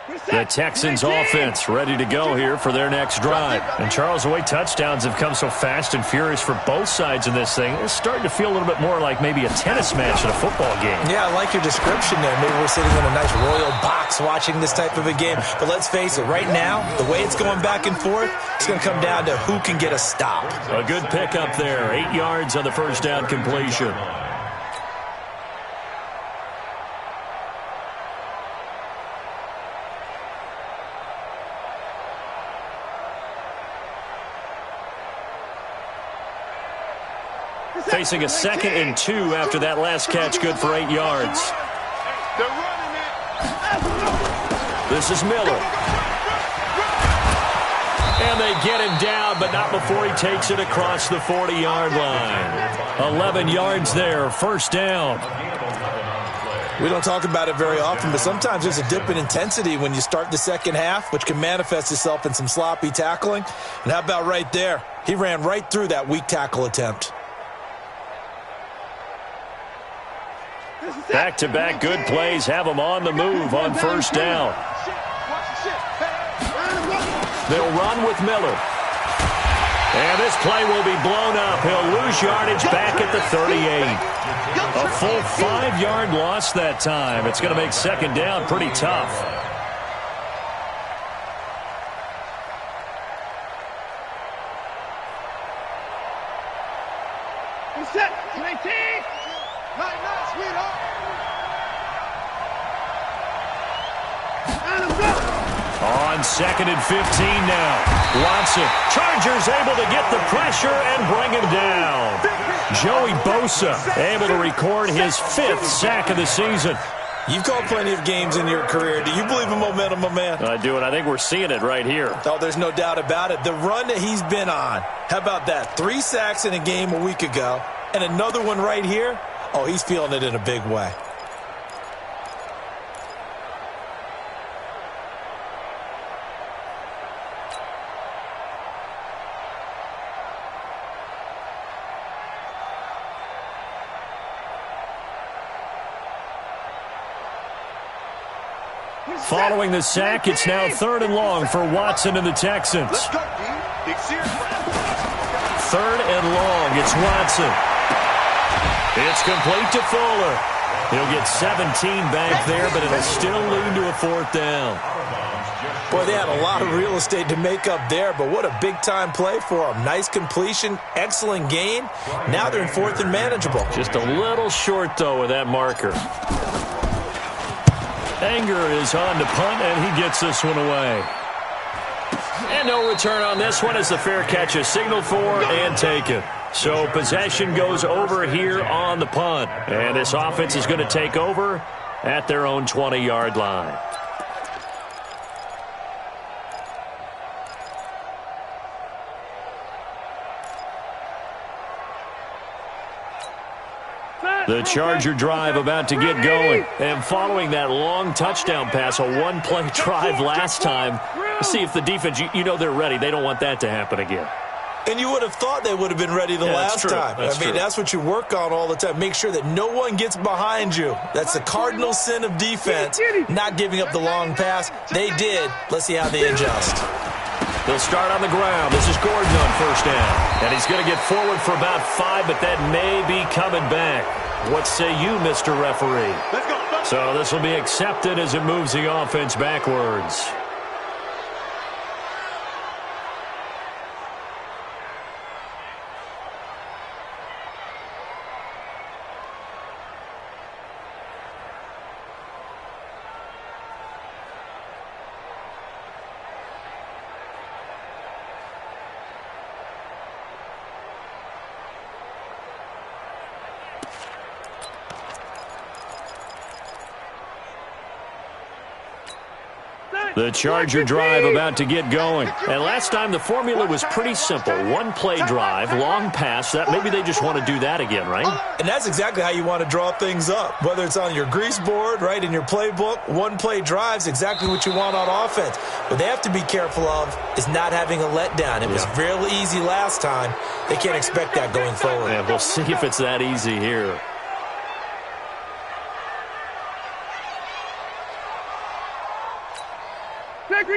The Texans offense ready to go here for their next drive. And Charles, the way touchdowns have come so fast and furious for both sides in this thing, it's starting to feel a little bit more like maybe a tennis match in a football game. Yeah, I like your description there. Maybe we're sitting in a nice royal box watching this type of a game. But let's face it, right now, the way it's going back and forth, it's going to come down to who can get a stop. A good pickup there. 8 yards on the first down completion. Facing a 2nd and 2 after that last catch, good for 8 yards. This is Miller. And they get him down, but not before he takes it across the 40-yard line. 11 yards there, first down. We don't talk about it very often, but sometimes there's a dip in intensity when you start the second half, which can manifest itself in some sloppy tackling. And how about right there? He ran right through that weak tackle attempt. Back-to-back good plays have them on the move on first down. They'll run with Miller. And this play will be blown up. He'll lose yardage back at the 38. A full 5-yard loss that time. It's going to make second down pretty tough. On 2nd and 15 now. Watson. Chargers able to get the pressure and bring him down. Joey Bosa able to record his 5th sack of the season. You've called plenty of games in your career. Do you believe in momentum, my man? I do, and I think we're seeing it right here. Oh, there's no doubt about it. The run that he's been on. How about that? 3 sacks in a game a week ago, and another one right here. Oh, he's feeling it in a big way. Following the sack, it's now 3rd and long for Watson and the Texans. 3rd and long, it's Watson. It's complete to Fuller. He'll get 17 back there, but it'll still lead to a 4th down. Boy, they had a lot of real estate to make up there, but what a big-time play for them. Nice completion, excellent gain. Now they're in 4th and manageable. Just a little short, though, with that marker. Anger is on to punt, and he gets this one away. And no return on this one as the fair catch is signaled for and taken. So possession goes over here on the punt. And this offense is going to take over at their own 20-yard line. The Charger drive about to get going. And following that long touchdown pass, a one-play drive last time, see if the defense, you know they're ready. They don't want that to happen again. And you would have thought they would have been ready the last time. I mean, that's what you work on all the time. Make sure that no one gets behind you. That's the cardinal sin of defense, not giving up the long pass. They did. Let's see how they adjust. They'll start on the ground. This is Gordon on first down. And he's going to get forward for about 5, but that may be coming back. What say you, Mr. Referee? Let's go. So this will be accepted as it moves the offense backwards. The Charger drive about to get going. And last time the formula was pretty simple. One-play drive, long pass. That maybe they just want to do that again, right? And that's exactly how you want to draw things up. Whether it's on your grease board, right, in your playbook, one-play drive's exactly what you want on offense. What they have to be careful of is not having a letdown. It was real easy last time. They can't expect that going forward. Yeah, we'll see if it's that easy here.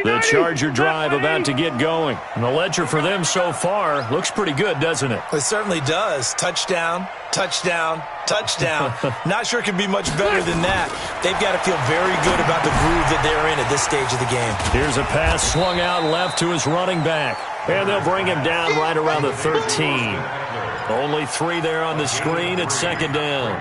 The Charger drive about to get going. And the ledger for them so far looks pretty good, doesn't it? It certainly does. Touchdown, touchdown, touchdown. Not sure it could be much better than that. They've got to feel very good about the groove that they're in at this stage of the game. Here's a pass swung out left to his running back. And they'll bring him down right around the 13. Only 3 there on the screen at second down.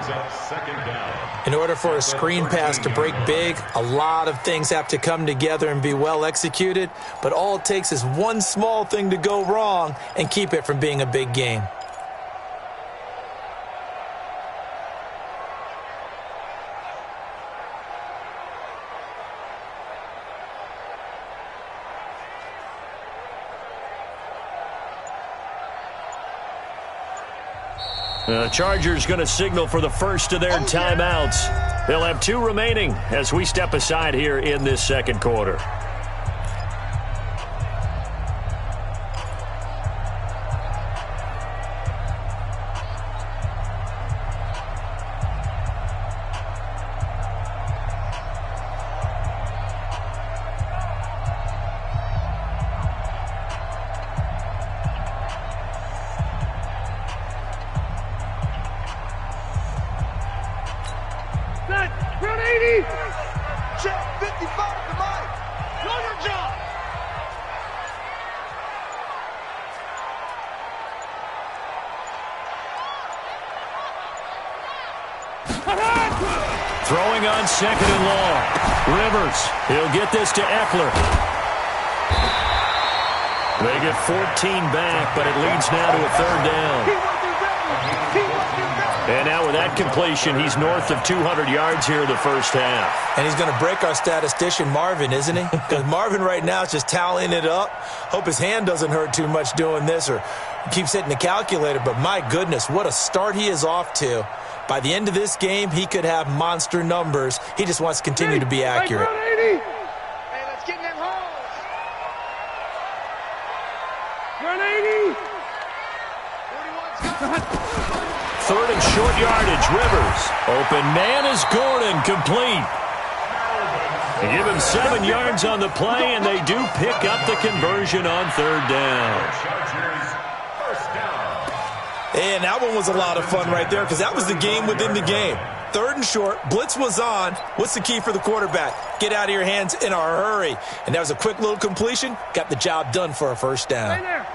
In order for a screen pass to break big, a lot of things have to come together and be well executed. But all it takes is one small thing to go wrong and keep it from being a big game. The Chargers going to signal for the first of their timeouts. They'll have 2 remaining as we step aside here in this second quarter. Run 80! Check 55 to Mike. Know your job. Throwing on second and long. Rivers, he'll get this to Eckler. They get 14 back, but it leads now to a third down. And now with that completion, he's north of 200 yards here in the first half. And he's going to break our statistician Marvin, isn't he? Because Marvin right now is just tallying it up. Hope his hand doesn't hurt too much doing this or keeps hitting the calculator. But my goodness, what a start he is off to. By the end of this game, he could have monster numbers. He just wants to continue to be accurate. Hey, let's get in them holes. Run 80. 41's got Third and short yardage, Rivers. Open man is Gordon, complete. They give him 7 yards on the play, and they do pick up the conversion on third down. And that one was a lot of fun right there because that was the game within the game. Third and short, blitz was on. What's the key for the quarterback? Get out of your hands in a hurry. And that was a quick little completion. Got the job done for a first down. Stay there.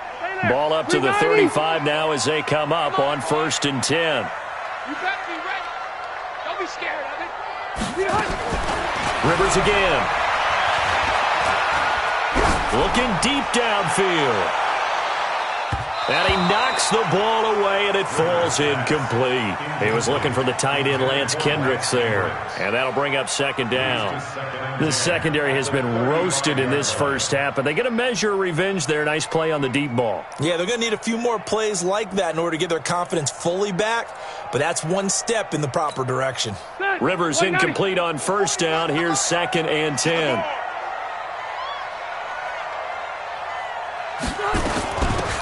Ball up to the 35 now as they come up on 1st and 10. You better be ready. Don't be scared of it. Rivers again. Looking deep downfield. And he knocks the ball away, and it falls incomplete. He was looking for the tight end, Lance Kendricks, there. And that'll bring up second down. This secondary has been roasted in this first half, but they get a measure of revenge there. Nice play on the deep ball. Yeah, they're going to need a few more plays like that in order to get their confidence fully back, but that's one step in the proper direction. Rivers incomplete on first down. Here's 2nd and 10.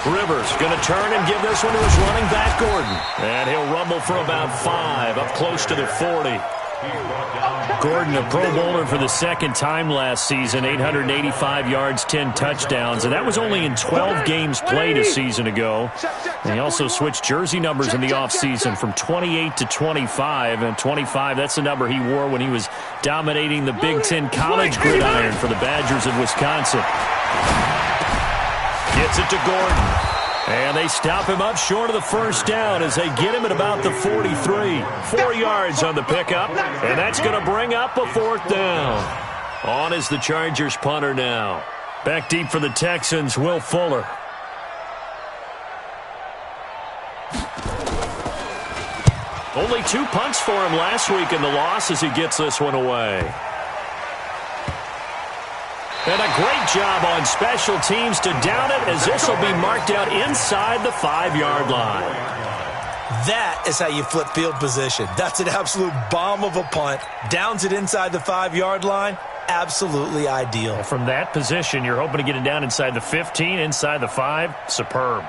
Rivers going to turn and give this one to his running back, Gordon. And he'll rumble for about 5, up close to the 40. Gordon, a Pro Bowler for the second time last season, 885 yards, 10 touchdowns. And that was only in 12 games played a season ago. And he also switched jersey numbers in the offseason from 28 to 25. And 25, that's the number he wore when he was dominating the Big Ten college gridiron for the Badgers of Wisconsin. Gets it to Gordon. And they stop him up short of the first down as they get him at about the 43. 4 yards on the pickup, and that's going to bring up a 4th down. On is the Chargers punter now. Back deep for the Texans, Will Fuller. Only 2 punts for him last week in the loss as he gets this one away. And a great job on special teams to down it as this will be marked out inside the 5-yard line. That is how you flip field position. That's an absolute bomb of a punt. Downs it inside the 5-yard line. Absolutely ideal. From that position, you're hoping to get it down inside the 15, inside the 5. Superb.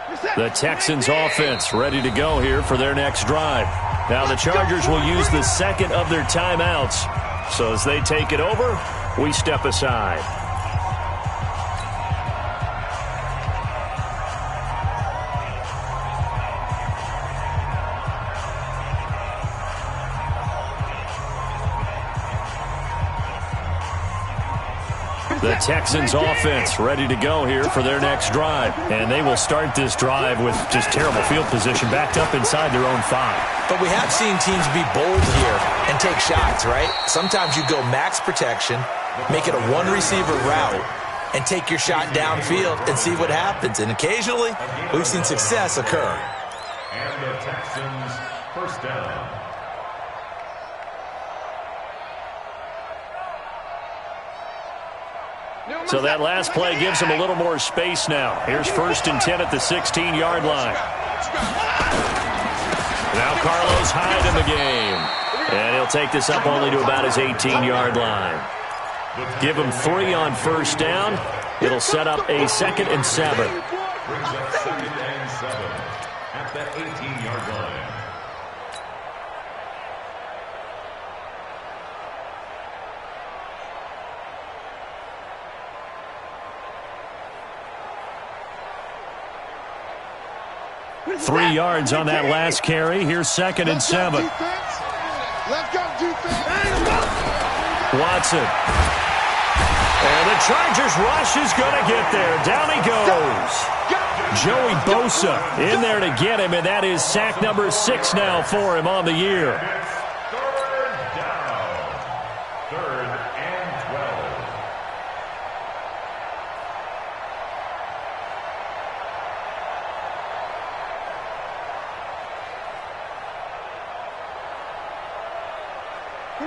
You're set. The Texans offense ready to go here for their next drive. Now the Chargers will use the second of their timeouts. So as they take it over, we step aside. The Texans offense ready to go here for their next drive. And they will start this drive with just terrible field position backed up inside their own 5. But we have seen teams be bold here and take shots, right? Sometimes you go max protection, make it a one-receiver route, and take your shot downfield and see what happens. And occasionally, we've seen success occur. And the Texans first down. So that last play gives them a little more space now. Here's 1st and 10 at the 16-yard line. Now Carlos Hyde in the game. And he'll take this up only to about his 18-yard line. Give him 3 on 1st down. It'll set up a 2nd and 7. Brings up 2nd and 7 at the 18-yard line. Three yards on that last carry. Here's 2nd and 7. Let's go, defense. Watson. And the Chargers rush is going to get there. Down he goes. Joey Bosa in there to get him, and that is sack number 6 now for him on the year. Third down. 3rd and 12.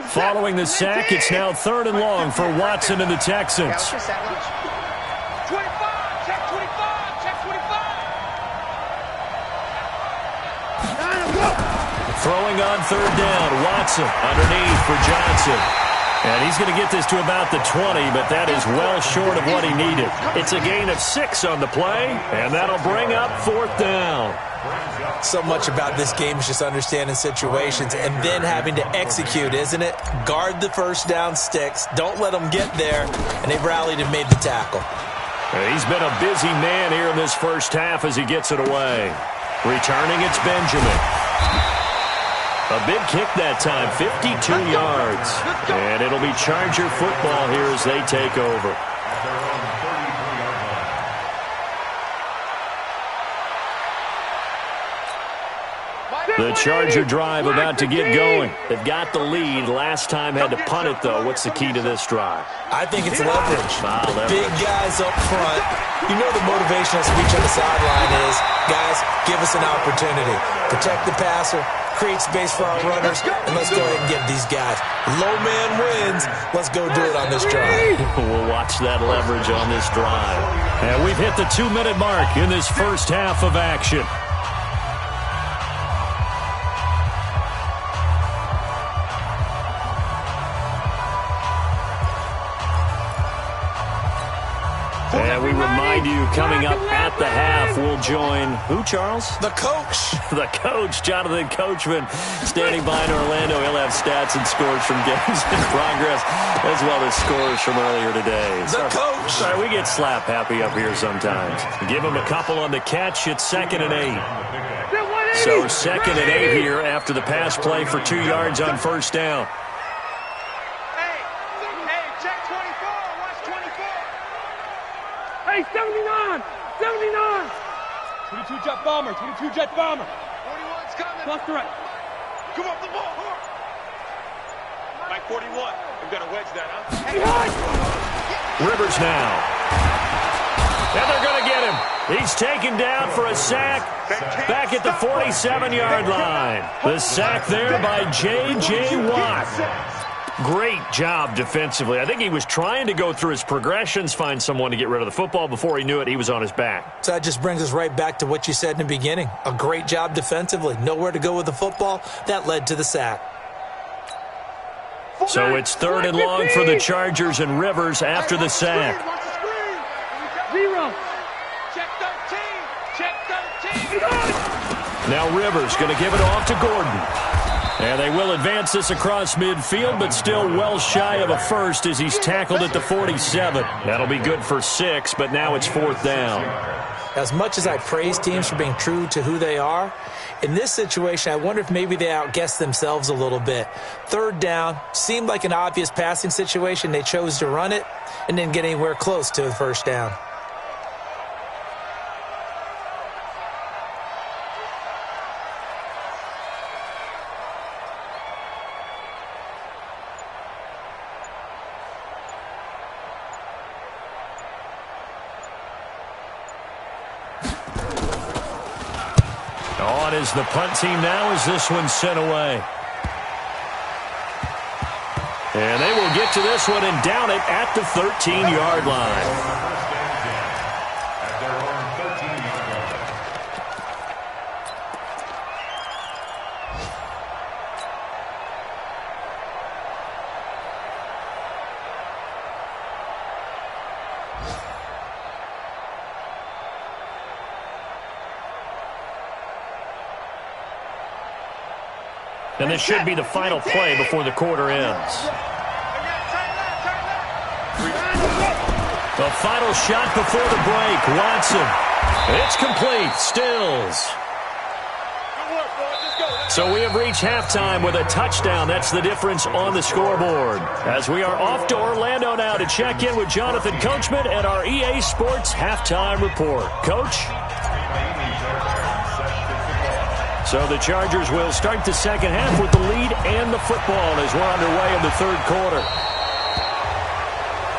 Following the sack, it's now 3rd and long for Watson and the Texans. 25, check 25, check 25. Throwing on 3rd down, Watson underneath for Johnson. And he's going to get this to about the 20, but that is well short of what he needed. It's a gain of 6 on the play, and that'll bring up 4th down. So much about this game is just understanding situations and then having to execute, isn't it? Guard the 1st down sticks. Don't let them get there. And they've rallied and made the tackle. He's been a busy man here in this first half as he gets it away. Returning, it's Benjamin. A big kick that time, 52 yards. And it'll be Charger football here as they take over. The Charger drive about to get going. They've got the lead. Last time had to punt it, though. What's the key to this drive? I think it's leverage. Leverage. Big guys up front. You know the motivational speech on the sideline is, guys, give us an opportunity. Protect the passer, create space for our runners, and let's go ahead and give these guys. Low man wins. Let's go do it on this drive. We'll watch that leverage on this drive. And we've hit the 2-minute mark in this first half of action. And we remind you, coming up at the half, we'll join who, Charles? The coach. The coach, Jonathan Coachman, standing by in Orlando. He'll have stats and scores from games in progress, as well as scores from earlier today. The coach. Sorry, we get slap happy up here sometimes. Give him a couple on the catch. It's 2nd and 8. So 2nd and 8 here after the pass play for 2 yards on 1st down. Hey, 79! 79! 22 jet bomber, 22 jet bomber. 41's coming. Plus the right. Come off the ball. Mike 41. We've got to wedge that, huh? Rivers now. And they're going to get him. He's taken down for a sack back at the 47-yard line. The sack there by J.J. Watt. Great job defensively. I think he was trying to go through his progressions, find someone to get rid of the football. Before he knew it, he was on his back. So that just brings us right back to what you said in the beginning. A great job defensively. Nowhere to go with the football. That led to the sack. So it's 3rd and long for the Chargers and Rivers after the sack. 0. Check 13. Check 13. Now Rivers going to give it off to Gordon. And they will advance this across midfield, but still well shy of a first as he's tackled at the 47. That'll be good for 6, but now it's 4th down. As much as I praise teams for being true to who they are, in this situation, I wonder if maybe they outguessed themselves a little bit. 3rd down seemed like an obvious passing situation. They chose to run it and didn't get anywhere close to the 1st down. On is the punt team now as this one's sent away. And they will get to this one and down it at the 13-yard line. And this should be the final play before the quarter ends. The final shot before the break. Watson. It's complete. Stills. So we have reached halftime with a touchdown. That's the difference on the scoreboard. As we are off to Orlando now to check in with Jonathan Coachman and our EA Sports Halftime Report. Coach? So the Chargers will start the second half with the lead and the football as we're underway in the 3rd quarter.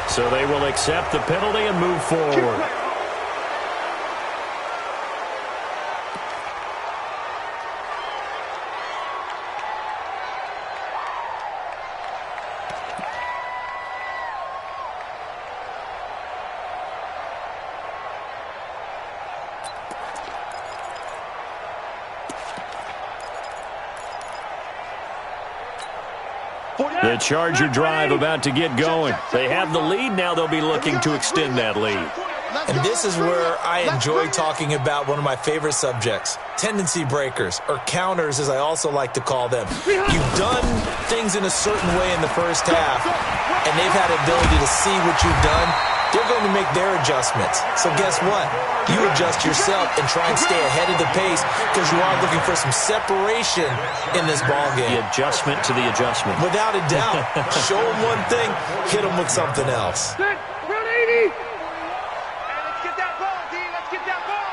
So they will accept the penalty and move forward. The Charger drive about to get going. They have the lead. Now they'll be looking to extend that lead. And this is where I enjoy talking about one of my favorite subjects, tendency breakers, or counters as I also like to call them. You've done things in a certain way in the first half, and they've had the ability to see what you've done. They're going to make their adjustments. So guess what? You adjust yourself and try and stay ahead of the pace because you are looking for some separation in this ballgame. The adjustment to the adjustment. Without a doubt. Show them one thing, hit them with something else. Round 80. Hey, let's get that ball, D. Let's get that ball.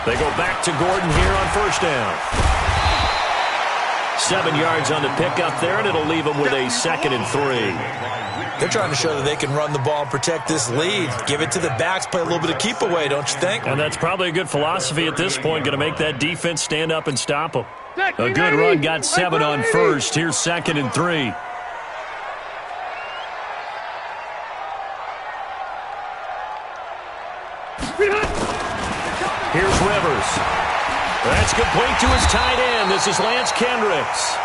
They go back to Gordon here on 1st down. 7 yards on the pickup there, and it'll leave them with a 2nd and 3. They're trying to show that they can run the ball and protect this lead. Give it to the backs, play a little bit of keep away, don't you think? And that's probably a good philosophy at this point, going to make that defense stand up and stop them. A good run, got 7 on 1st. Here's 2nd and 3. Here's Rivers. That's complete to his tight end. This is Lance Kendricks.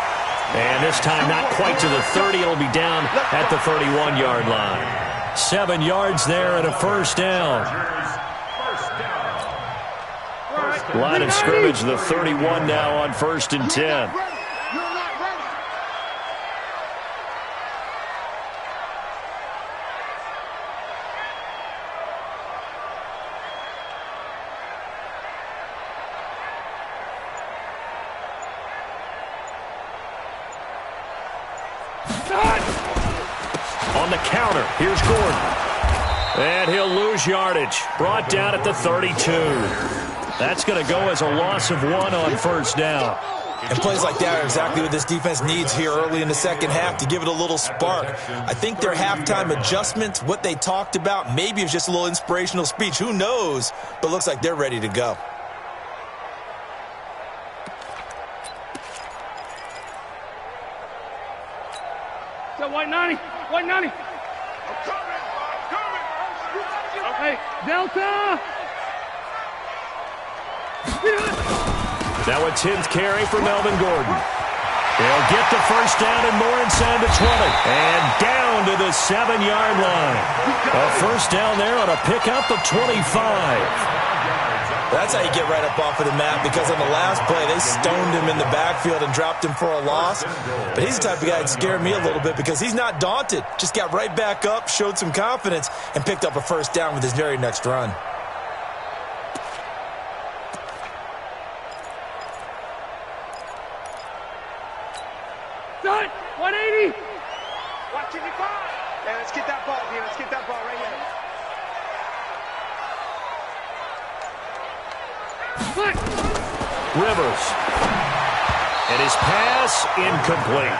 And this time not quite to the 30. It'll be down at the 31-yard line. 7 yards there and a 1st down. Line of scrimmage, the 31 now on 1st and 10. On the counter, here's Gordon. And he'll lose yardage. Brought down at the 32. That's going to go as a loss of 1 on 1st down. And plays like that are exactly what this defense needs here early in the second half to give it a little spark. I think their halftime adjustments, what they talked about, maybe it was just a little inspirational speech. Who knows? But looks like they're ready to go. So white 90. White 90. I'm coming. Okay, Delta. Now a 10th carry for Melvin Gordon. They'll get the first down and more inside the 20. And down to the 7-yard line. A first down there on a pickup of 25. That's how you get right up off of the mat, because on the last play, they stoned him in the backfield and dropped him for a loss. But he's the type of guy that scared me a little bit because he's not daunted. Just got right back up, showed some confidence, and picked up a first down with his very next run. Done. 180. 125. Yeah, let's get that ball, dude. Let's get that ball right here. Rivers. And his pass incomplete.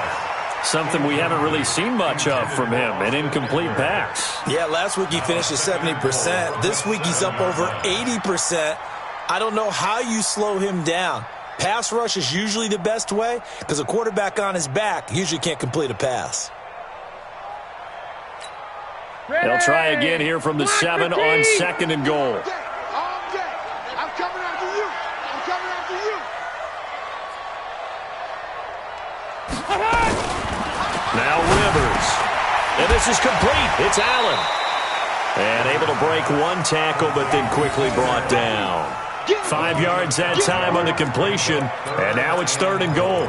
Something we haven't really seen much of from him, an incomplete pass. Yeah, last week he finished at 70%. This week he's up over 80%. I don't know how you slow him down. Pass rush is usually the best way because a quarterback on his back usually can't complete a pass. They'll try again here from the 7 on 2nd and goal. I'm coming after you. I'm coming after you. Now Rivers. And this is complete. It's Allen. And able to break one tackle, but then quickly brought down. 5 yards that time on the completion. And now it's 3rd and goal.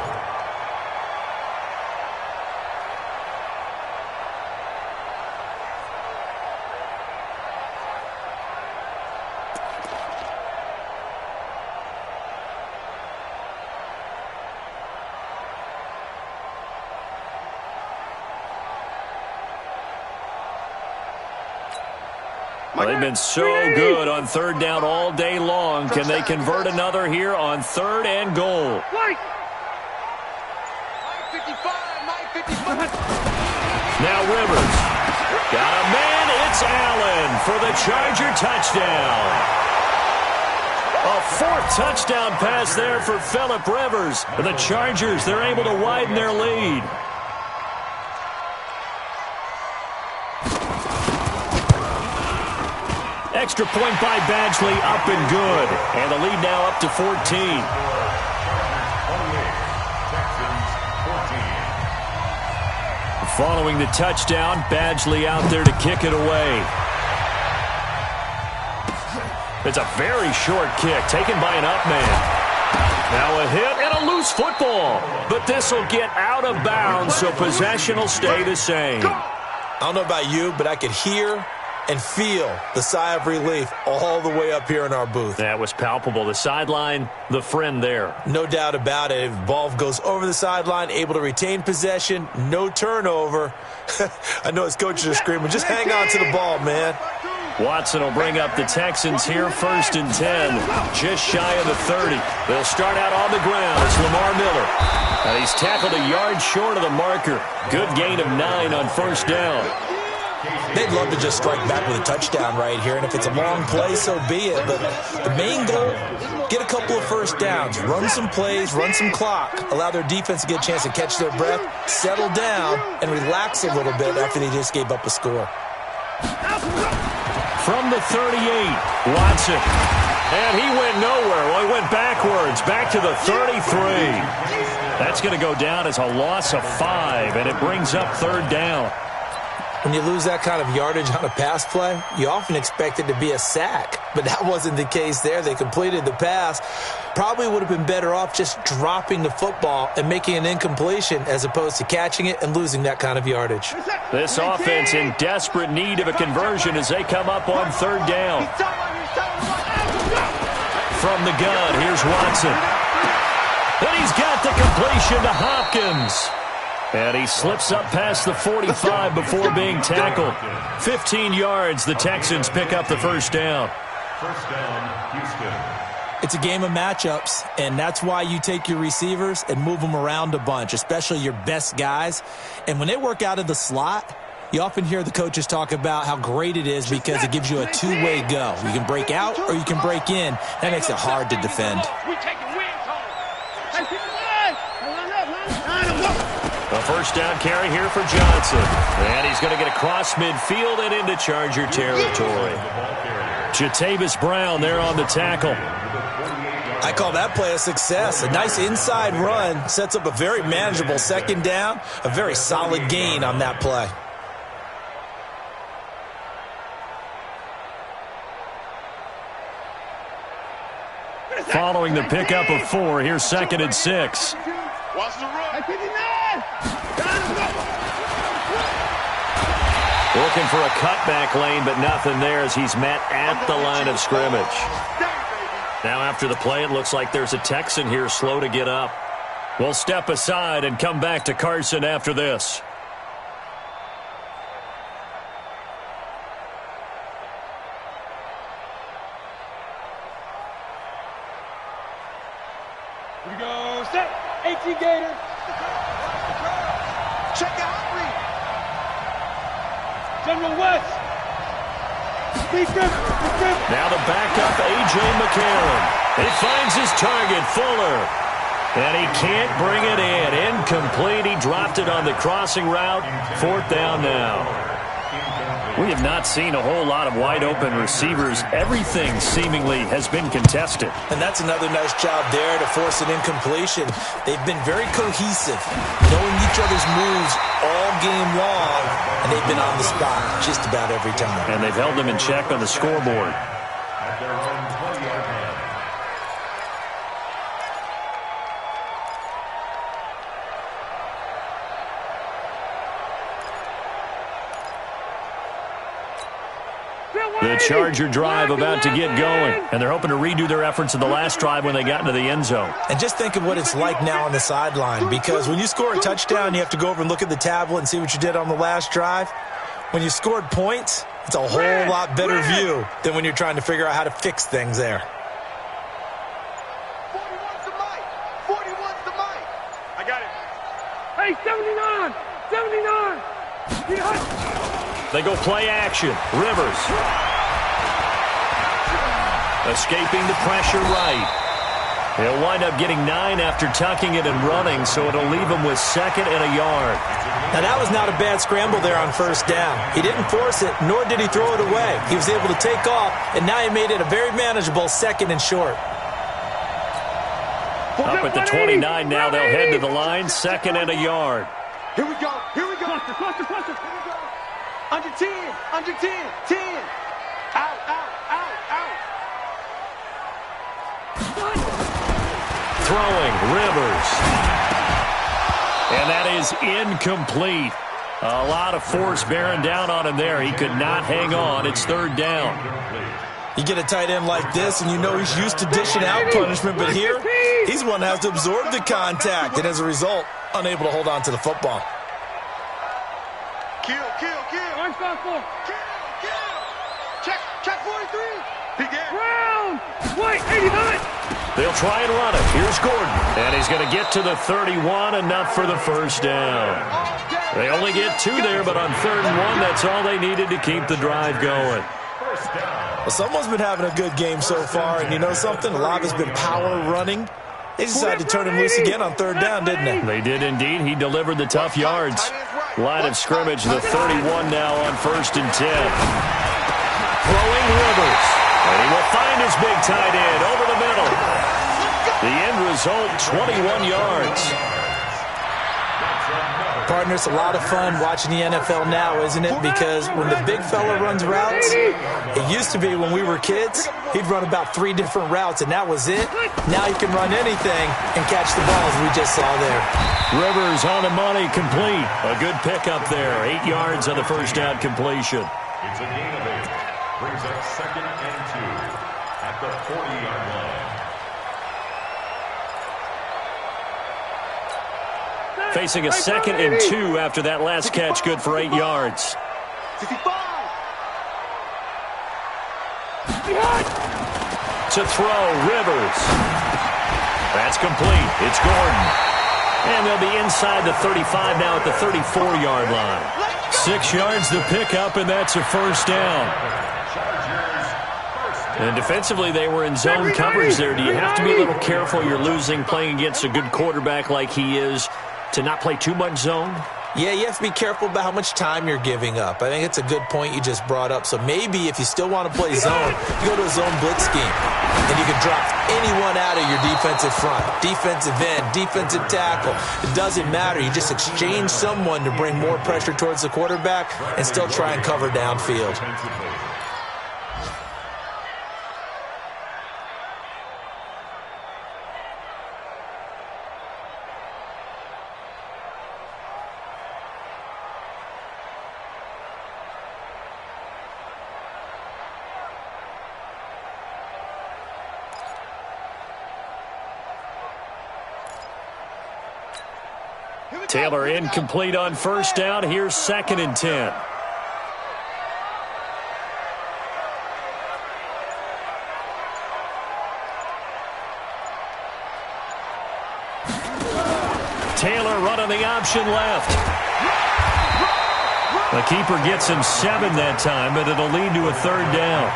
Well, they've been so good on 3rd down all day long. Can they convert another here on 3rd and goal? Mike 55, Mike 55. Now Rivers. Got a man. It's Allen for the Charger touchdown. A 4th touchdown pass there for Phillip Rivers. The Chargers, they're able to widen their lead. Extra point by Badgley, up and good. And the lead now up to 14. Following the touchdown, Badgley out there to kick it away. It's a very short kick, taken by an up man. Now a hit and a loose football. But this will get out of bounds, so possession will stay the same. I don't know about you, but I could hear and feel the sigh of relief all the way up here in our booth. That was palpable. The sideline, the friend there. No doubt about it. If ball goes over the sideline, able to retain possession, no turnover. I know his coaches are screaming, just hang on to the ball, man. Watson will bring up the Texans here, 1st and 10, just shy of the 30. They'll start out on the ground. It's Lamar Miller. And he's tackled a yard short of the marker. Good gain of 9 on 1st down. They'd love to just strike back with a touchdown right here, and if it's a long play, so be it. But the main goal, get a couple of first downs, run some plays, run some clock, allow their defense to get a chance to catch their breath, settle down, and relax a little bit after they just gave up a score. From the 38, Watson. And he went nowhere. Well, he went backwards, back to the 33. That's going to go down as a loss of 5, and it brings up 3rd down. When you lose that kind of yardage on a pass play, you often expect it to be a sack. But that wasn't the case there. They completed the pass. Probably would have been better off just dropping the football and making an incompletion as opposed to catching it and losing that kind of yardage. This offense in desperate need of a conversion as they come up on 3rd down. From the gun, here's Watson. And he's got the completion to Hopkins. And he slips up past the 45 before being tackled. 15 yards, the Texans pick up the 1st down. 1st down, Houston. It's a game of matchups, and that's why you take your receivers and move them around a bunch, especially your best guys. And when they work out of the slot, you often hear the coaches talk about how great it is because it gives you a two-way go. You can break out or you can break in. That makes it hard to defend. A 1st down carry here for Johnson. And he's going to get across midfield and into Charger territory. Jatavis Brown there on the tackle. I call that play a success. A nice inside run sets up a very manageable second down, a very solid gain on that play. Following the pickup of 4, here's 2nd and 6. Watch the run. Looking for a cutback lane, but nothing there as he's met at the line of scrimmage. Now after the play, it looks like there's a Texan here slow to get up. We'll step aside and come back to Carson after this. Here we go. Set. 18 Gator. Check out Henry. General West. Now the backup, A.J. McCarron. He finds his target, Fuller. And he can't bring it in. Incomplete. He dropped it on the crossing route. 4th down now. We have not seen a whole lot of wide-open receivers. Everything seemingly has been contested. And that's another nice job there to force an incompletion. They've been very cohesive, knowing each other's moves all game long, and they've been on the spot just about every time. And they've held them in check on the scoreboard. At their own 20-yard line. The Charger drive about to get going, and they're hoping to redo their efforts in the last drive when they got into the end zone. And just think of what it's like now on the sideline, because when you score a touchdown, you have to go over and look at the tablet and see what you did on the last drive. When you scored points, it's a whole lot better view than when you're trying to figure out how to fix things there. 41's the mic. 41's the mic. I got it. Hey, 79. 79. They go play action. Rivers. Escaping the pressure right. He'll wind up getting 9 after tucking it and running, so it'll leave him with 2nd and a yard. Now, that was not a bad scramble there on 1st down. He didn't force it, nor did he throw it away. He was able to take off, and now he made it a very manageable 2nd and short. Up at the 29 now, they'll head to the line, 2nd and a yard. Here we go. Here we go. Cluster. Under 10. Under 10. 10. Out. Throwing, Rivers. And that is incomplete. A lot of force bearing down on him there. He could not hang on. It's 3rd down. You get a tight end like this, and you know he's used to dishing out punishment, but here, he's one that has to absorb the contact, and as a result, unable to hold on to the football. Kill. Orange got 4. Kill. Check 43. He get Brown. White, 89. They'll try and run it. Here's Gordon. And he's going to get to the 31, enough for the 1st down. They only get 2 there, but on 3rd and 1, that's all they needed to keep the drive going. Well, someone's been having a good game so far, and you know something? A lot has been power running. They decided to turn him loose again on 3rd down, didn't they? They did indeed. He delivered the tough yards. Line of scrimmage, the 31 now on 1st and 10. Throwing Rivers. And he will find his big tight end over the middle. The end result, 21 yards. Partner, it's a lot of fun watching the NFL now, isn't it? Because when the big fella runs routes, it used to be when we were kids, he'd run about 3 different routes, and that was it. Now he can run anything and catch the balls we just saw there. Rivers on the money, complete. A good pickup there. 8 yards on the 1st down completion. It's a gain of 8. Brings up 2nd and 2 at the 40-yard line. Facing a 2nd and 2 after that last catch, good for 8 yards. 55. To throw, Rivers. That's complete. It's Gordon. And they'll be inside the 35 now at the 34-yard line. 6 yards to pick up, and that's a 1st down. And defensively, they were in zone coverage there. Do you have to be a little careful? You're losing, playing against a good quarterback like he is, to not play too much zone? Yeah, you have to be careful about how much time you're giving up. I think it's a good point you just brought up. So maybe if you still want to play zone, you go to a zone blitz scheme. And you can drop anyone out of your defensive front. Defensive end, defensive tackle. It doesn't matter. You just exchange someone to bring more pressure towards the quarterback and still try and cover downfield. Taylor incomplete on first down. Here's 2nd and 10. Taylor running the option left. The keeper gets him 7 that time, but it'll lead to a 3rd down.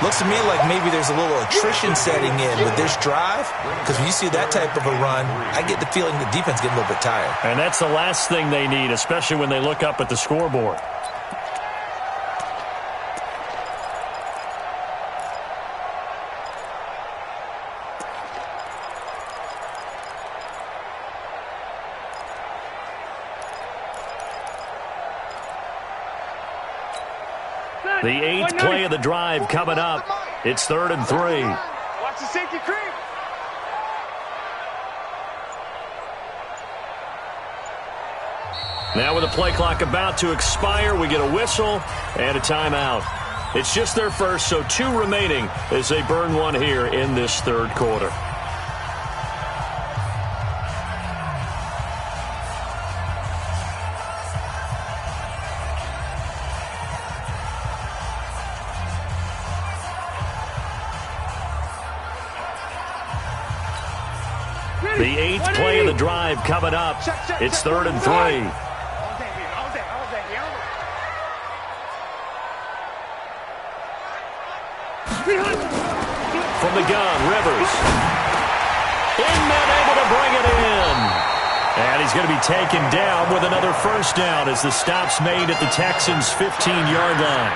Looks to me like maybe there's a little attrition setting in with this drive, because when you see that type of a run, I get the feeling the defense getting a little bit tired. And that's the last thing they need, especially when they look up at the scoreboard. The 8th play of the drive coming up. It's 3rd and 3. Watch the safety creep. Now with the play clock about to expire, we get a whistle and a timeout. It's just their first, so 2 remaining as they burn one here in this 3rd quarter. The 8th play of the drive coming up. It's 3rd and 3. From the gun, Rivers. Able to bring it in. And he's going to be taken down with another first down as the stop's made at the Texans' 15-yard line.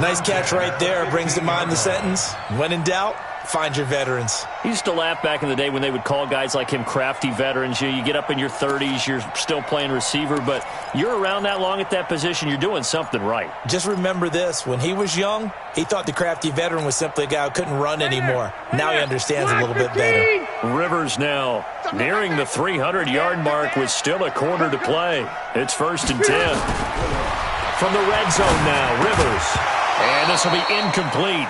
Nice catch right there. Brings to mind the sentence, when in doubt, find your veterans. He used to laugh back in the day when they would call guys like him crafty veterans. You get up in your 30s, you're still playing receiver, but you're around that long at that position, you're doing something right. Just remember this. When he was young, he thought the crafty veteran was simply a guy who couldn't run anymore. Now he understands a little bit better. Rivers now nearing the 300-yard mark with still a quarter to play. It's 1st and 10. From the red zone now, Rivers. And this will be incomplete.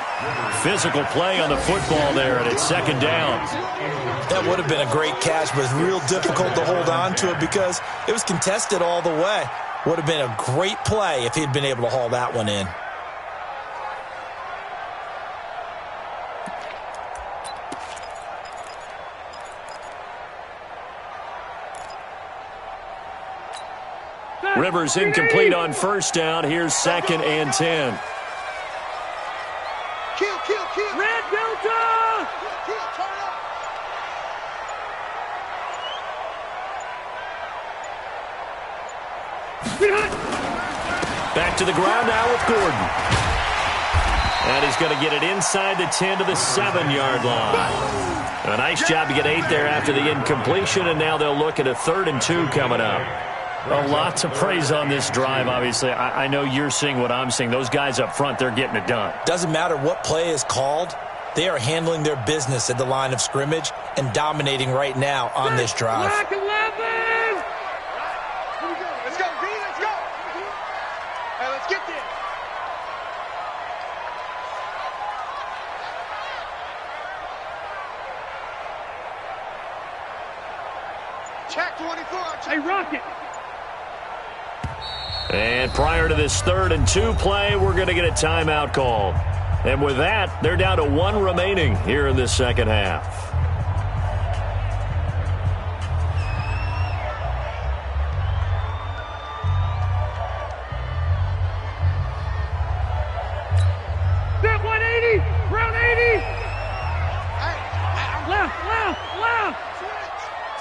Physical play on the football there, and it's 2nd down. That would have been a great catch, but it's real difficult to hold on to it because it was contested all the way. Would have been a great play if he'd been able to haul that one in. Rivers incomplete on first down. Here's 2nd and 10. Kill. Red Delta! Kill, turn up. Back to the ground now with Gordon. And he's going to get it inside the 10 to the 7-yard line. A nice job to get 8 there after the incompletion, and now they'll look at a 3rd and 2 coming up. A lot to praise on this drive, obviously. I know you're seeing what I'm seeing. Those guys up front, they're getting it done. Doesn't matter what play is called. They are handling their business at the line of scrimmage and dominating right now on this drive. Black 11! Let's go, B, let's go. Hey, let's get there. Check 24. Hey, Rocket! And prior to this 3rd and 2 play, we're going to get a timeout call. And with that, they're down to 1 remaining here in this 2nd half. That 180! Round 80! Hey, Left!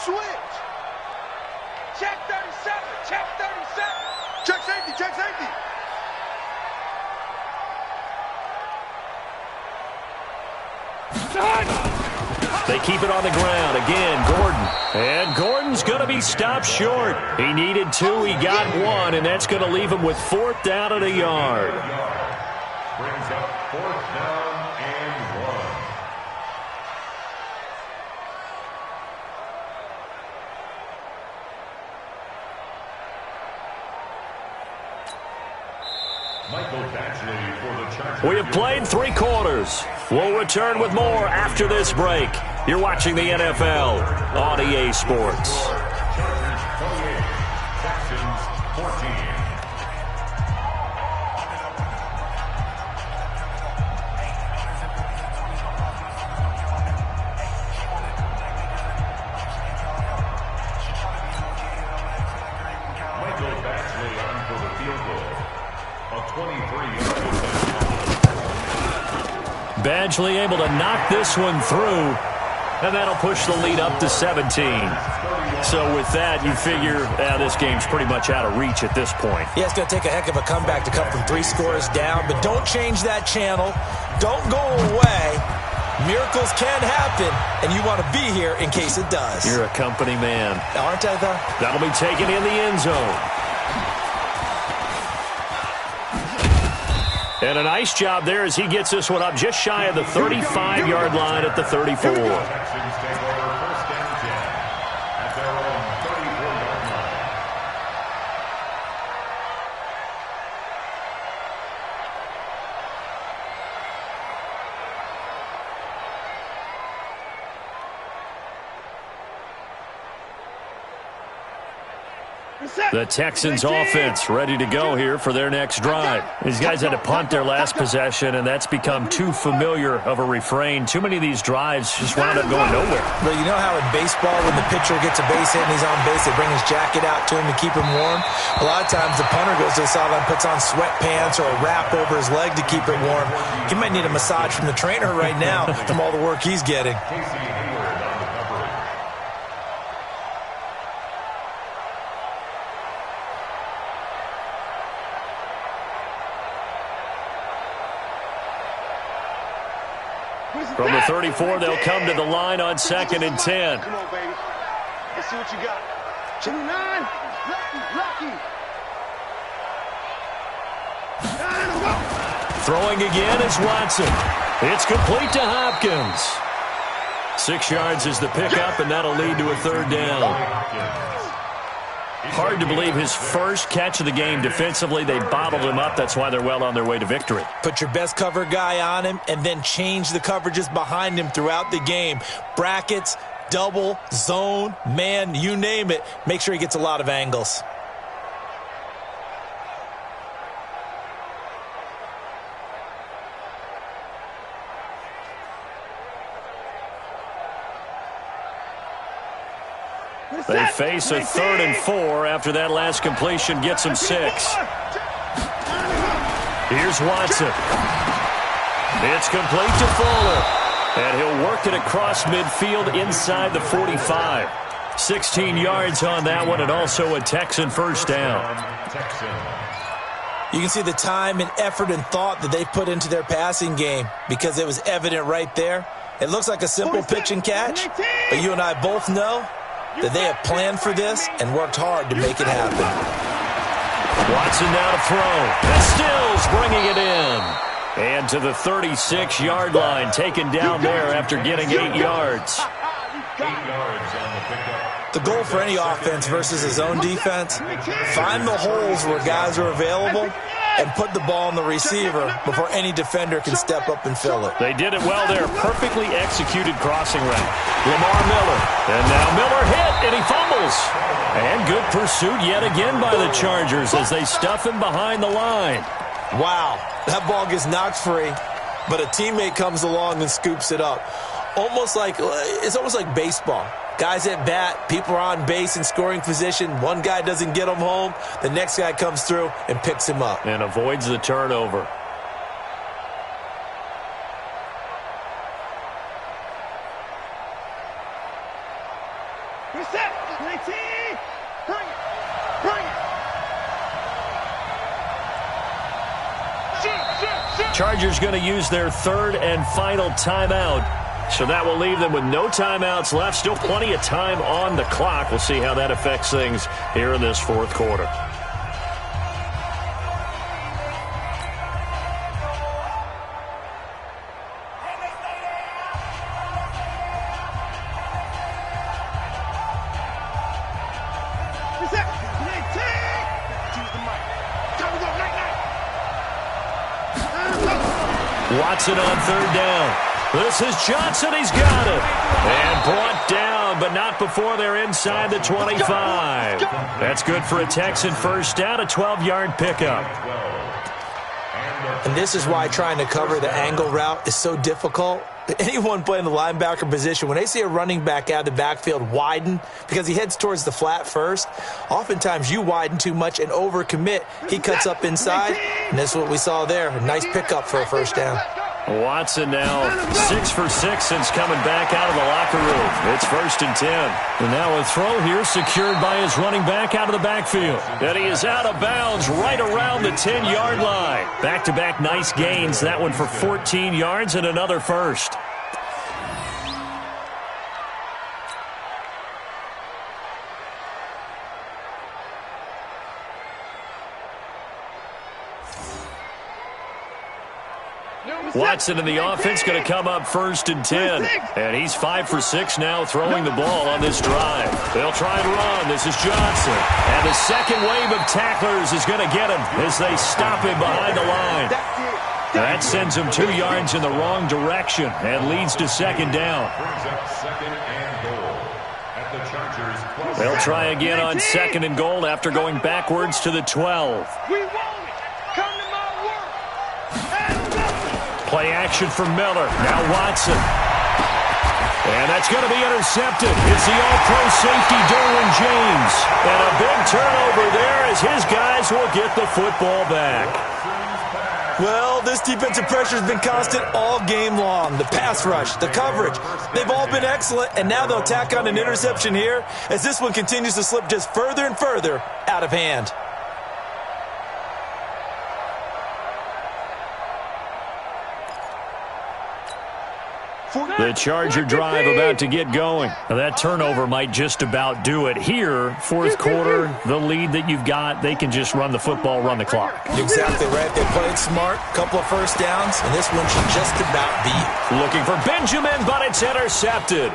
switch. They keep it on the ground. Again, Gordon. And Gordon's going to be stopped short. He needed 2. He got 1, and that's going to leave him with 4th down and a yard. Brings up 4th down and 1. We have played 3 quarters. We'll return with more after this break. You're watching the NFL on EA Sports. Chargers 28, Texans 14. Michael Batchley on for the field goal. A 23-yard attempt. Badgley able to knock this one through, and that'll push the lead up to 17. So with that, you figure this game's pretty much out of reach at this point. Yeah, it's going to take a heck of a comeback to come from 3 scores down, but don't change that channel. Don't go away. Miracles can happen, and you want to be here in case it does. You're a company man. Aren't I, though? That'll be taken in the end zone. And a nice job there as he gets this one up just shy of the 35-yard line at the 34. Texans take over 1st and 10 at their own 34-yard line. The Texans offense ready to go here for their next drive. These guys had to punt their last possession, and that's become too familiar of a refrain. Too many of these drives just wound up going nowhere. But you know how in baseball, when the pitcher gets a base hit and he's on base, they bring his jacket out to him to keep him warm? A lot of times the punter goes to the sideline, puts on sweatpants or a wrap over his leg to keep it warm. He might need a massage from the trainer right now from all the work he's getting. From the 34, they'll come to the line on 2nd and 10. Come on, baby. Let's see what you got. 29. Lucky. Throwing again is Watson. It's complete to Hopkins. 6 yards is the pickup, and that'll lead to a 3rd down. Hard to believe his first catch of the game defensively. They bottled him up. That's why they're well on their way to victory. Put your best cover guy on him and then change the coverages behind him throughout the game. Brackets, double, zone, man, you name it. Make sure he gets a lot of angles. They face a 3rd and 4 after that last completion gets them 6. Here's Watson. It's complete to Fuller. And he'll work it across midfield inside the 45. 16 yards on that one, and also a Texan 1st down. You can see the time and effort and thought that they put into their passing game because it was evident right there. It looks like a simple pitch and catch, but you and I both know that they have planned for this and worked hard to make it happen. Watson now to throw. And Stills bringing it in. And to the 36-yard line, taken down there after getting 8 yards. 8 yards on the pickup. The goal for any offense versus his own defense, find the holes where guys are available and put the ball on the receiver before any defender can step up and fill it. They did it well there. Perfectly executed crossing route. Lamar Miller. And now Miller hit, and he fumbles. And good pursuit yet again by the Chargers as they stuff him behind the line. Wow, that ball gets knocked free, but a teammate comes along and scoops it up. It's almost like baseball. Guys at bat, people are on base in scoring position. One guy doesn't get him home. The next guy comes through and picks him up. And avoids the turnover. Reset. 19. Bring it. Shoot. Chargers going to use their 3rd and final timeout So that will leave them with no timeouts left. Still plenty of time on the clock. We'll see how that affects things here in this fourth quarter. Watson on third down. This is Johnson. He's got it. And brought down, but not before they're inside the 25. That's good for a Texan first down, a 12-yard pickup. And this is why trying to cover the angle route is so difficult. Anyone playing the linebacker position, when they see a running back out of the backfield widen because he heads towards the flat first, oftentimes you widen too much and overcommit. He cuts up inside, and that's what we saw there. A nice pickup for a first down. Watson now 6 for 6 since coming back out of the locker room. It's 1st and 10. And now a throw here secured by his running back out of the backfield. And he is out of bounds right around the 10-yard line. Back-to-back nice gains. That one for 14 yards and another first. Watson in the offense going to come up 1st and 10. And he's 5 for 6 now throwing the ball on this drive. They'll try and run. This is Johnson. And the second wave of tacklers is going to get him as they stop him behind the line. That sends him 2 yards in the wrong direction and leads to 2nd down. They'll try again on 2nd and goal after going backwards to the 12. Play action for Miller. Now Watson. And that's going to be intercepted. It's the all-pro safety, Derwin James. And a big turnover there as his guys will get the football back. Well, this defensive pressure has been constant all game long. The pass rush, the coverage, they've all been excellent. And now they'll tack on an interception here as this one continues to slip just further and further out of hand. The Charger drive about to get going. Now that turnover might just about do it here. Fourth quarter, the lead that you've got, they can just run the football, run the clock. Exactly right. They played smart, couple of first downs, and this one should just about be it. Looking for Benjamin, but it's intercepted.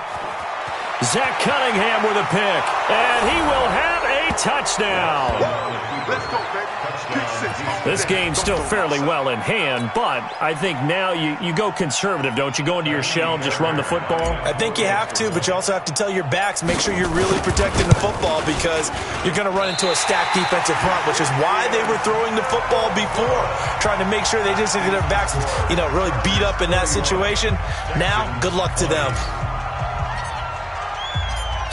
Zach Cunningham with a pick, and he will have a touchdown. Let's go, baby. This game's still fairly well in hand, but I think now you go conservative, don't you? Go into your shell and just run the football? I think you have to, but you also have to tell your backs, make sure you're really protecting the football because you're going to run into a stacked defensive front, which is why they were throwing the football before, trying to make sure they just get their backs, really beat up in that situation. Now, good luck to them.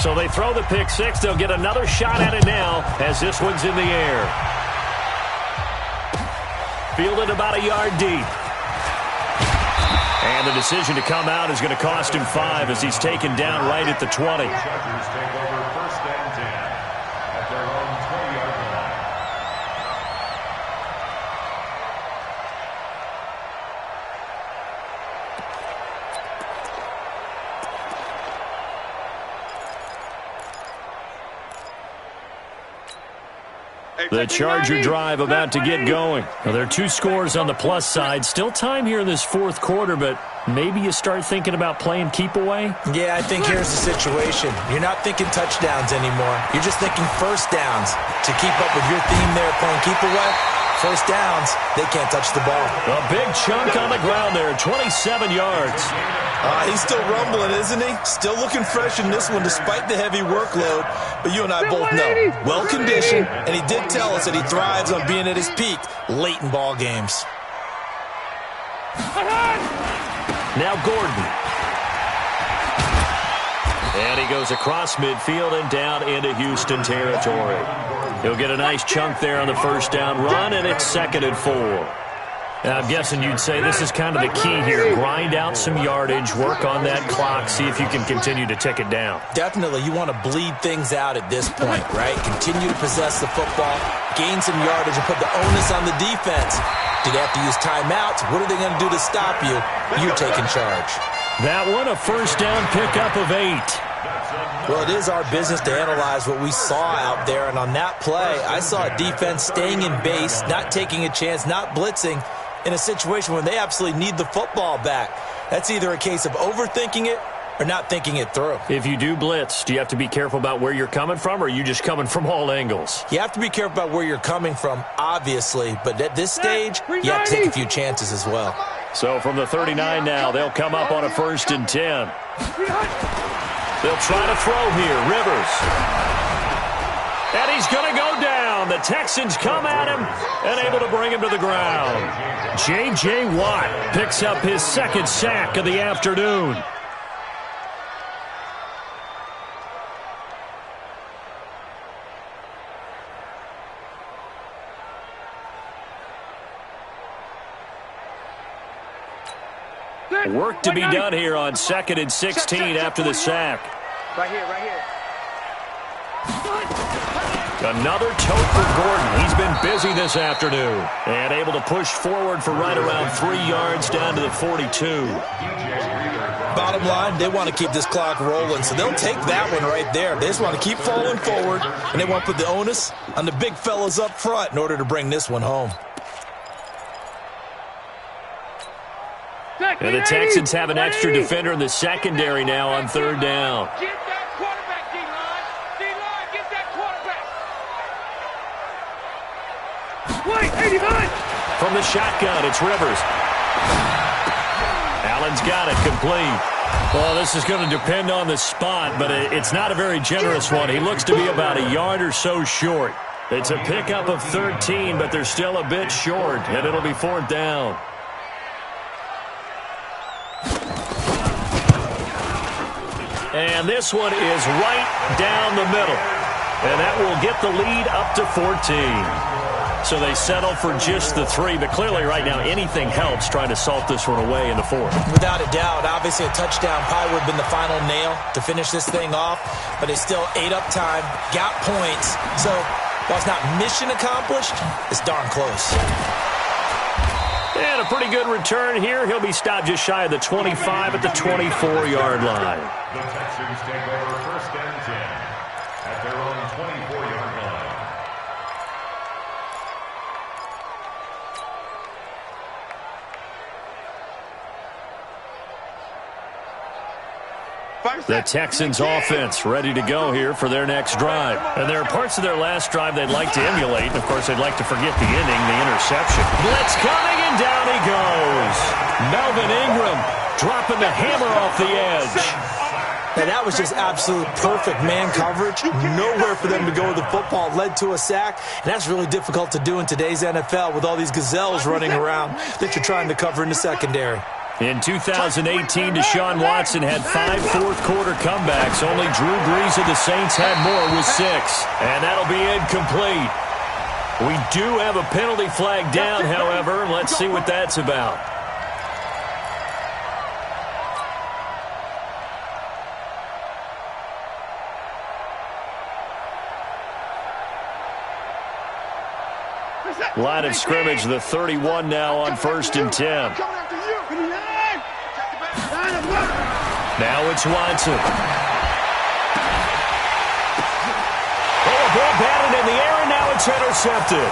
So they throw the pick six. They'll get another shot at it now as this one's in the air. Fielded about a yard deep. And the decision to come out is going to cost him 5 as he's taken down right at the 20. The Charger drive about to get going. Now, there are 2 scores on the plus side. Still time here in this fourth quarter, but maybe you start thinking about playing keep away? Yeah, I think here's the situation. You're not thinking touchdowns anymore. You're just thinking first downs. To keep up with your theme there, playing keep away, first downs, they can't touch the ball. A big chunk on the ground there, 27 yards. He's still rumbling, isn't he? Still looking fresh in this one despite the heavy workload. But you and I both know, well-conditioned, and he did tell us that he thrives on being at his peak late in ball games. Now Gordon. And he goes across midfield and down into Houston territory. He'll get a nice chunk there on the first down run, and it's 2nd and 4. Now, I'm guessing you'd say this is kind of the key here. Grind out some yardage, work on that clock, see if you can continue to tick it down. Definitely. You want to bleed things out at this point, right? Continue to possess the football, gain some yardage, and put the onus on the defense. Do they have to use timeouts? What are they going to do to stop you? You're taking charge. That one, a first down pickup of 8. Well, it is our business to analyze what we saw out there, and on that play, I saw a defense staying in base, not taking a chance, not blitzing in a situation where they absolutely need the football back. That's either a case of overthinking it or not thinking it through. If you do blitz, do you have to be careful about where you're coming from, or are you just coming from all angles? You have to be careful about where you're coming from, obviously, but at this stage, you have to take a few chances as well. So from the 39 now, they'll come up on a 1st and 10. They'll try to throw here. Rivers. And he's going to go down. The Texans come at him and able to bring him to the ground. J.J. Watt picks up his 2nd sack of the afternoon. Work to be done here on 2nd and 16 after the sack. Right here, right here. Another tote for Gordon. He's been busy this afternoon. And able to push forward for right around 3 yards down to the 42. Bottom line, they want to keep this clock rolling, so they'll take that one right there. They just want to keep falling forward, and they want to put the onus on the big fellas up front in order to bring this one home. And the Texans have an extra defender in the secondary now on 3rd down. Get that quarterback, D-line. D-line, get that quarterback. Wait, 89. From the shotgun, it's Rivers. Allen's got it complete. Well, this is going to depend on the spot, but it's not a very generous one. He looks to be about a yard or so short. It's a pickup of 13, but they're still a bit short, and it'll be 4th down. And this one is right down the middle. And that will get the lead up to 14. So they settle for just the 3. But clearly right now anything helps trying to salt this one away in the 4th. Without a doubt, obviously a touchdown probably would have been the final nail to finish this thing off. But it's still ate up time, got points. So while it's not mission accomplished, it's darn close. And a pretty good return here. He'll be stopped just shy of the 25 at the 24-yard line. The Texans take over 1st and 10 at their own 24-yard line. The Texans offense ready to go here for their next drive. And there are parts of their last drive they'd like to emulate. And, of course, they'd like to forget the ending, the interception. Blitz coming, and down he goes. Melvin Ingram dropping the hammer off the edge. And that was just absolute perfect man coverage. Nowhere for them to go with the football. Led to a sack. And that's really difficult to do in today's NFL with all these gazelles running around that you're trying to cover in the secondary. In 2018, Deshaun Watson had 5 fourth-quarter comebacks. Only Drew Brees of the Saints had more with 6. And that'll be incomplete. We do have a penalty flag down, however. Let's see what that's about. Line of scrimmage, the 31 now on 1st and 10. Now it's Watson. Oh, a ball batted in the air, and now it's intercepted.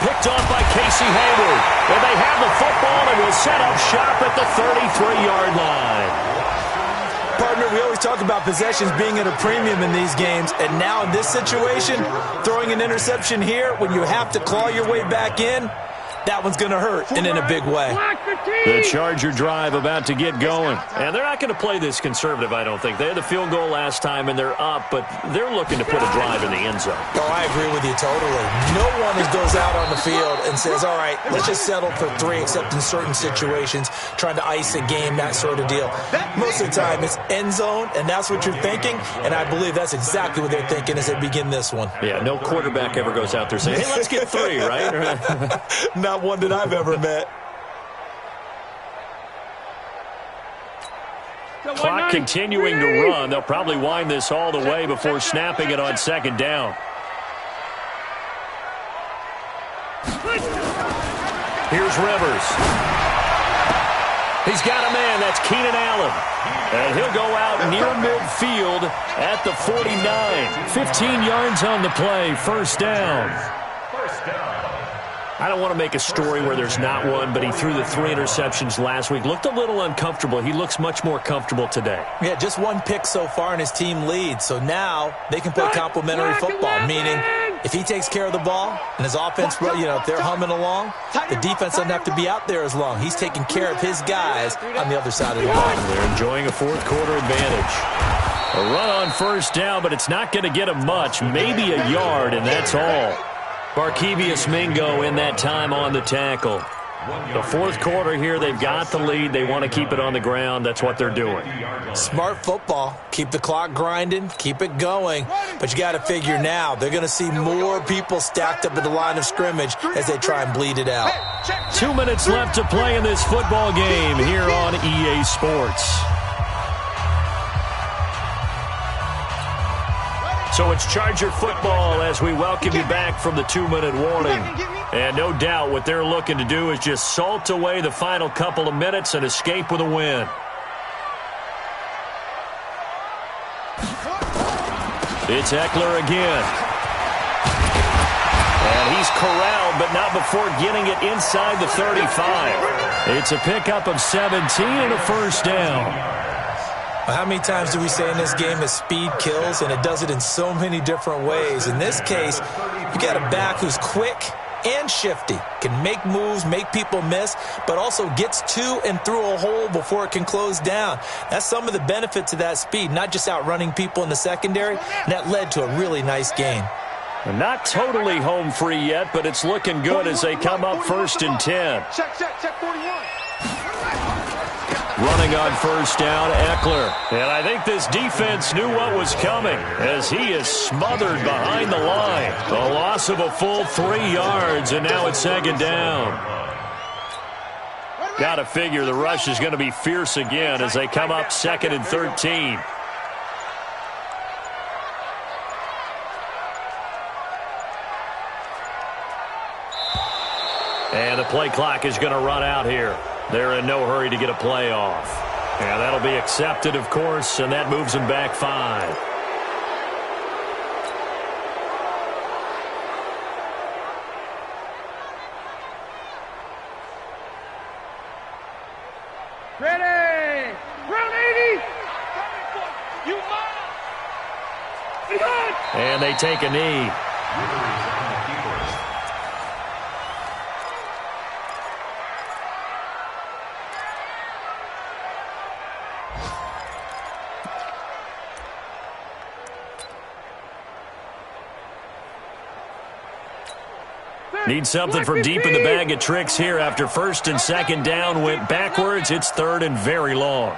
Picked off by Casey Hayward. And they have the football and will set up shop at the 33-yard line. Partner, we always talk about possessions being at a premium in these games, and now in this situation, throwing an interception here when you have to claw your way back in, that one's going to hurt, and in a big way. The Charger drive about to get going. And they're not going to play this conservative, I don't think. They had the field goal last time, and they're up, but they're looking to put a drive in the end zone. Oh, I agree with you totally. No one goes out on the field and says, all right, let's just settle for 3, except in certain situations, trying to ice a game, that sort of deal. Most of the time, it's end zone, and that's what you're thinking, and I believe that's exactly what they're thinking as they begin this one. Yeah, no quarterback ever goes out there saying, hey, let's get 3, right? Not one that I've ever met. Clock continuing to run. They'll probably wind this all the way before snapping it on 2nd down. Here's Rivers. He's got a man. That's Keenan Allen. And he'll go out near midfield at the 49. 15 yards on the play. First down. I don't want to make a story where there's not one, but he threw the 3 interceptions last week. Looked a little uncomfortable. He looks much more comfortable today. Yeah, just 1 pick so far and his team leads. So now they can play complementary football, meaning if he takes care of the ball and his offense, if they're humming along, the defense doesn't have to be out there as long. He's taking care of his guys on the other side of the ball. They're enjoying a fourth-quarter advantage. A run on first down, but it's not going to get him much. Maybe a yard, and that's all. Barkevius Mingo in that time on the tackle. The fourth quarter here, they've got the lead. They want to keep it on the ground. That's what they're doing. Smart football. Keep the clock grinding. Keep it going. But you got to figure now they're going to see more people stacked up at the line of scrimmage as they try and bleed it out. 2 minutes left to play in this football game here on EA Sports. So it's Charger football as we welcome you back from the 2-minute warning. And no doubt what they're looking to do is just salt away the final couple of minutes and escape with a win. It's Eckler again. And he's corralled, but not before getting it inside the 35. It's a pickup of 17 and a first down. How many times do we say in this game that speed kills, and it does it in so many different ways? In this case, you got a back who's quick and shifty, can make moves, make people miss, but also gets to and through a hole before it can close down. That's some of the benefits of that speed, not just outrunning people in the secondary, and that led to a really nice gain. Not totally home free yet, but it's looking good as they come up 1st and 10. Check 41. Running on first down, Eckler. And I think this defense knew what was coming as he is smothered behind the line. A loss of a full 3 yards, and now it's 2nd down. Got to figure the rush is going to be fierce again as they come up 2nd and 13. And the play clock is going to run out here. They're in no hurry to get a play off. And that'll be accepted, of course, and that moves them back 5. Ready! Round 80! And they take a knee. Need something from deep in the bag of tricks here after 1st and 2nd down went backwards. It's 3rd and very long.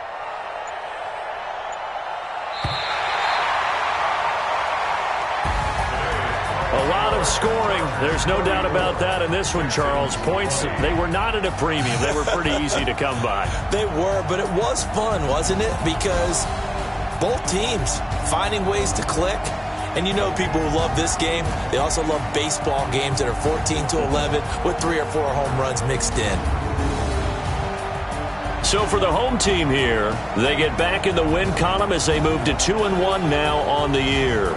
A lot of scoring. There's no doubt about that in this one, Charles. Points, they were not at a premium. They were pretty easy to come by. They were, but it was fun, wasn't it? Because both teams finding ways to click. And you know people who love this game, they also love baseball games that are 14-11 with 3 or 4 home runs mixed in. So for the home team here, they get back in the win column as they move to 2-1 now on the year.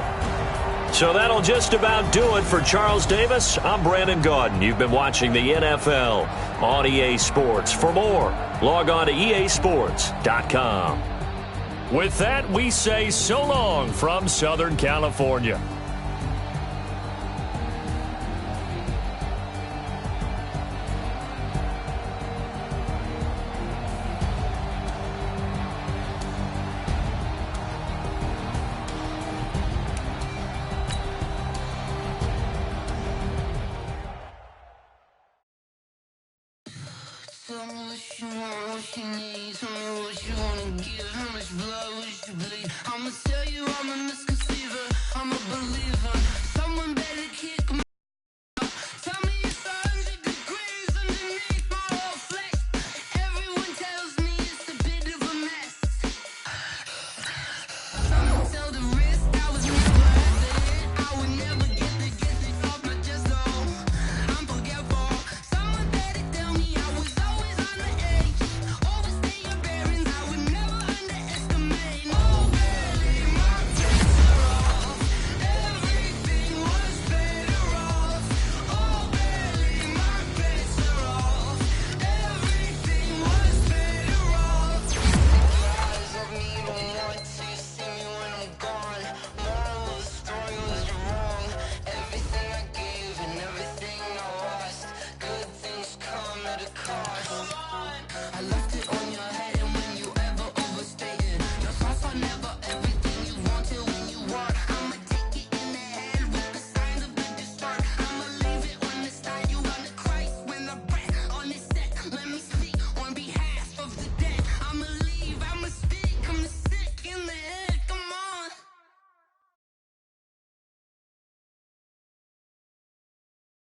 So that'll just about do it for Charles Davis. I'm Brandon Gaudin. You've been watching the NFL on EA Sports. For more, log on to easports.com. With that, we say so long from Southern California. Tell me what you want, what you need. Tell me what you wanna give. How much blood would you bleed? I'ma tell you I'm a misconceiver. I'm a believer.